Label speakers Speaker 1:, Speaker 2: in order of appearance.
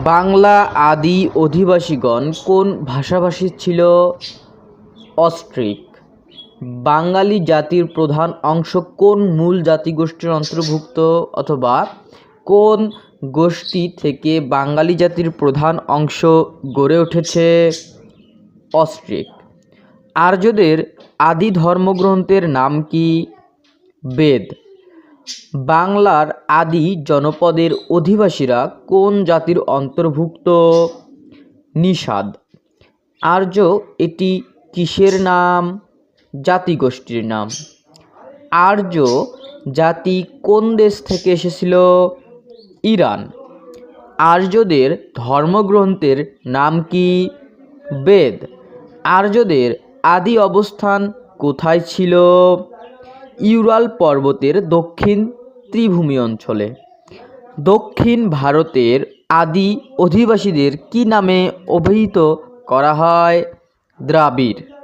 Speaker 1: বাংলা আদি অধিবাসীগণ কোন ভাষাভাষী ছিল? অস্ট্রিক। বাঙালি জাতির প্রধান অংশ কোন মূল জাতিগোষ্ঠীর অন্তর্ভুক্ত অথবা কোন গোষ্ঠী থেকে বাঙালি জাতির প্রধান অংশ গড়ে উঠেছে? অস্ট্রিক। আর্যদের আদি ধর্মগ্রন্থের নাম কি? বেদ। বাংলার আদি জনপদের অধিবাসীরা কোন জাতির অন্তর্ভুক্ত? নিষাদ। আর্য এটি কিসের নাম? জাতিগোষ্ঠীর নাম। আর্য জাতি কোন দেশ থেকে এসেছিল? ইরান। আর্যদের ধর্মগ্রন্থের নাম কি? বেদ। আর্যদের আদি অবস্থান কোথায় ছিল? ইউরাল পর্বতের দক্ষিণ ত্রিভূমি অঞ্চলে। দক্ষিণ ভারতের আদি অধিবাসীদের কি নামে অভিহিত করা হয়? দ্রাবিড়।